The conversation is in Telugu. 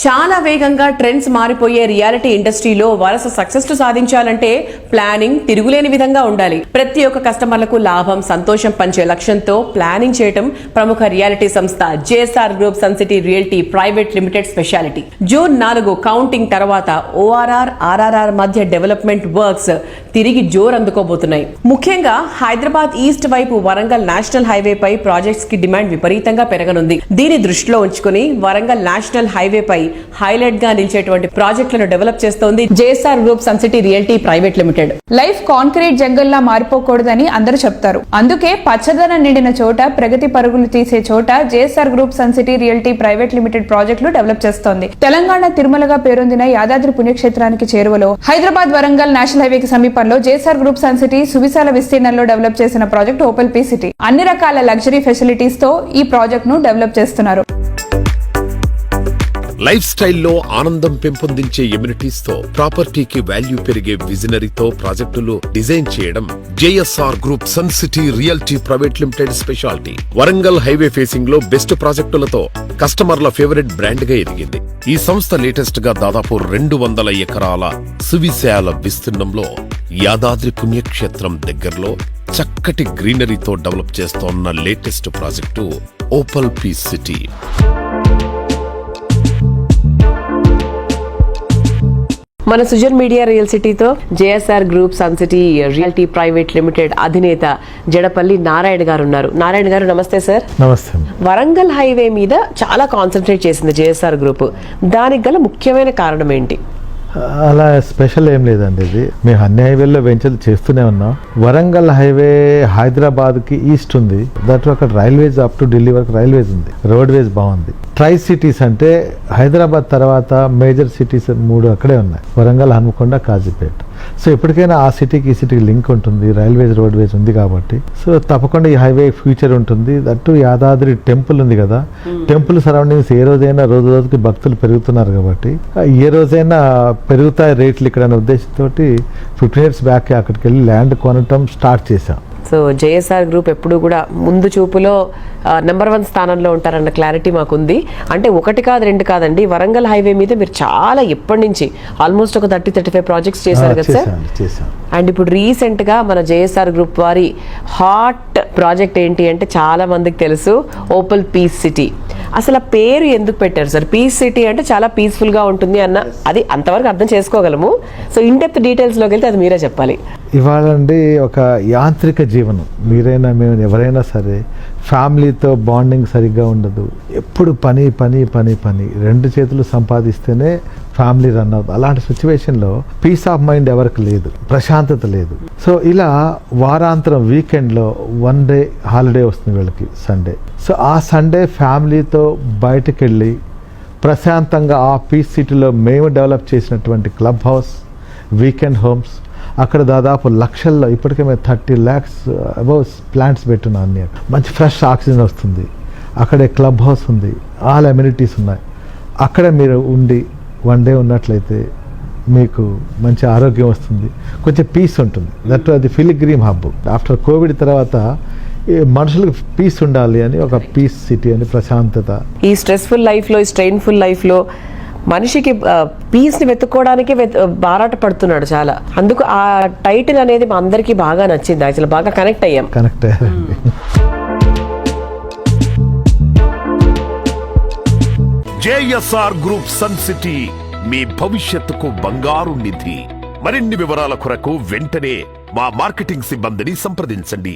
చాలా వేగంగా ట్రెండ్స్ మారిపోయే రియాలిటీ ఇండస్ట్రీలో వరుస సక్సెస్ సాధించాలంటే ప్లానింగ్ తిరుగులేని విధంగా ఉండాలి. ప్రతి ఒక్క కస్టమర్లకు లాభం సంతోషం పంచే లక్ష్యంతో ప్లానింగ్ చేయటం ప్రముఖ రియాలిటీ సంస్థ JSR group sun city realty private limited speciality. June 4 counting తర్వాత ఓఆర్ఆర్ ఆర్ఆర్ఆర్ మధ్య డెవలప్మెంట్ వర్క్స్ తిరిగి జోరందుకోబోతున్నాయి. ముఖ్యంగా హైదరాబాద్ ఈస్ట్ వైపు వరంగల్ నేషనల్ హైవే పై ప్రాజెక్ట్స్ కి డిమాండ్ విపరీతంగా పెరగనుంది. దీని దృష్టిలో ఉంచుకుని వరంగల్ నేషనల్ హైవే పై హైలైట్ గా నిలిచేటువంటి ప్రాజెక్టులను డెవలప్ చేస్తోంది JSR group sun city realty private limited. Life concrete జంగల్లా మారిపోకూడదని అందరూ చెప్తారు. అందుకే పచ్చదనం నిండిన చోట, ప్రగతి పరుగులు తీసే చోట JSR group sun city realty private limited ప్రాజెక్టులు డెవలప్ చేస్తోంది. తెలంగాణ తిరుమలగా పేరొందిన యాదాద్రి పుణ్యక్షేత్రానికి చేరువలో హైదరాబాద్ వరంగల్ నేషనల్ హైవేకి సమీపంలో జేఎస్ఆర్ గ్రూప్ సన్ సిటీ సువిశాల విస్తీర్ణంలో డెవలప్ చేసిన ప్రాజెక్ట్ ఓపెల్ పీ సిటీ. అన్ని రకాల లగ్జరీ ఫెసిలిటీస్ తో ఈ ప్రాజెక్ట్ ను డెవలప్ చేస్తున్నారు. లైఫ్ స్టైల్లో ఆనందం పెంపొందించే ఎమ్యూనిటీస్ తో ప్రాపర్టీకి వాల్యూ పెరిగే విజనరీతో ప్రాజెక్టులు డిజైన్ చేయడం JSR group sun city realty private limited speciality. Warangal highway facing లో బెస్ట్ ప్రాజెక్టులతో కస్టమర్ల ఫేవరెట్ బ్రాండ్ గా ఎదిగింది. ఈ సంస్థ లేటెస్ట్ గా దాదాపు 200 ఎకరాల సువిశాల విస్తీర్ణంలో యాదాద్రి పుణ్యక్షేత్రం దగ్గరలో చక్కటి గ్రీనరీతో డెవలప్ చేస్తోన్న latest project opal P city. మన సుజన్ మీడియా రియల్ సిటీతో JSR group sun city realty private limited అధినేత జడపల్లి నారాయణ గారు ఉన్నారు. నారాయణ గారు నమస్తే సార్. నమస్తే. వరంగల్ హైవే మీద చాలా కాన్సన్ట్రేట్ చేసింది జేఎస్ఆర్ గ్రూప్. దానికి గల ముఖ్యమైన కారణం ఏంటి? అలా స్పెషల్ ఏం లేదండి. ఇది మేము అన్ని హైవేల్లో వెంచర్లు చేస్తూనే ఉన్నాం. వరంగల్ హైవే హైదరాబాద్కి ఈస్ట్ ఉంది. దాంట్లో అక్కడ రైల్వేస్ అప్ టు ఢిల్లీ వరకు రైల్వేస్ ఉంది. రోడ్ వేస్ బాగుంది. ట్రై సిటీస్ అంటే హైదరాబాద్ తర్వాత మేజర్ సిటీస్ 3 అక్కడే ఉన్నాయి. వరంగల్, హన్మకొండ, కాజీపేట. సో ఎప్పటికైనా ఆ సిటీకి ఈ సిటీకి లింక్ ఉంటుంది. రైల్వేస్ రోడ్ వేస్ ఉంది కాబట్టి సో తప్పకుండా ఈ హైవే ఫ్యూచర్ ఉంటుంది. దట్టు యాదాద్రి టెంపుల్ ఉంది కదా, టెంపుల్ సరౌండింగ్స్ ఏ రోజైనా రోజు రోజుకి భక్తులు పెరుగుతున్నారు కాబట్టి ఏ రోజైనా పెరుగుతాయి రేట్లు ఇక్కడ అనే ఉద్దేశంతో 15 years బ్యాక్ అక్కడికి వెళ్ళి ల్యాండ్ కొనటం స్టార్ట్ చేశాం. సో జేఎస్ఆర్ గ్రూప్ ఎప్పుడు కూడా ముందు చూపులో నెంబర్ 1 స్థానంలో ఉంటారన్న క్లారిటీ మాకుంది. అంటే 1 కాదు 2 కాదండి, వరంగల్ హైవే మీద మీరు చాలా ఎప్పటి నుంచి ఆల్మోస్ట్ ఒక 30-35 ప్రాజెక్ట్స్ చేశారు కదా సార్. అండ్ ఇప్పుడు రీసెంట్ గా మన జేఎస్ఆర్ గ్రూప్ వారి హాట్ ప్రాజెక్ట్ ఏంటి అంటే చాలా మందికి తెలుసు, ఓపెల్ పీస్ సిటీ. అసలు ఆ పేరు ఎందుకు పెట్టారు సార్? పీస్ సిటీ అంటే చాలా పీస్ఫుల్ గా ఉంటుంది అన్న, అది అంతవరకు అర్థం చేసుకోగలము. సో ఇన్ డెప్త్ డీటెయిల్స్ లోకి వెళ్తే అది మీరే చెప్పాలి. ఇవాళ ఒక యాంత్రిక జీవనం, మీరైనా మేము ఎవరైనా సరే ఫ్యామిలీతో బాండింగ్ సరిగ్గా ఉండదు. ఎప్పుడు పని పని పని పని, 2 చేతులు సంపాదిస్తేనే ఫ్యామిలీ రన్ అవుతుంది. అలాంటి సిచ్యువేషన్లో పీస్ ఆఫ్ మైండ్ ఎవరికి లేదు, ప్రశాంతత లేదు. సో ఇలా వారాంతరం వీకెండ్లో 1 day హాలిడే వస్తుంది వీళ్ళకి, సండే. సో ఆ సండే ఫ్యామిలీతో బయటకు వెళ్ళి ప్రశాంతంగా ఆ పీస్ సిటీలో మేము డెవలప్ చేసినటువంటి క్లబ్ హౌస్, వీకెండ్ హోమ్స్, అక్కడ దాదాపు లక్షల్లో ఇప్పటికే మేము 30 lakhs అబౌవ్ ప్లాంట్స్ పెట్టున్నాం. అన్ని మంచి ఫ్రెష్ ఆక్సిజన్ వస్తుంది. అక్కడే క్లబ్ హౌస్ ఉంది, ఆల్ అమ్యూనిటీస్ ఉన్నాయి. అక్కడ మీరు ఉండి 1 day ఉన్నట్లయితే మీకు మంచి ఆరోగ్యం వస్తుంది, కొంచెం పీస్ ఉంటుంది. దట్ అది పిల్గ్రిమ్ హబ్. ఆఫ్టర్ కోవిడ్ తర్వాత మనుషులకు పీస్ ఉండాలి అని ఒక పీస్ సిటీ అని, ప్రశాంతత. ఈ స్ట్రెస్ఫుల్ లైఫ్లో, ఈ స్ట్రెయిన్ఫుల్ లైఫ్లో మనిషికి పీస్ ని వెతుక్కోవడానికి బారాట పడుతున్నాడు చాలా. అందుకు ఆ టైటిల్ అనేది మా అందరికి బాగా నచ్చింది. యాక్చువల్ బాగా కనెక్ట్ అయ్యాం. జేఎస్ఆర్ గ్రూప్ సన్ సిటీ మీ భవిష్యత్తుకు బంగారు నిధి. మరిన్ని వివరాల కొరకు వెంటనే మా మార్కెటింగ్ సిబ్బందిని సంప్రదించండి.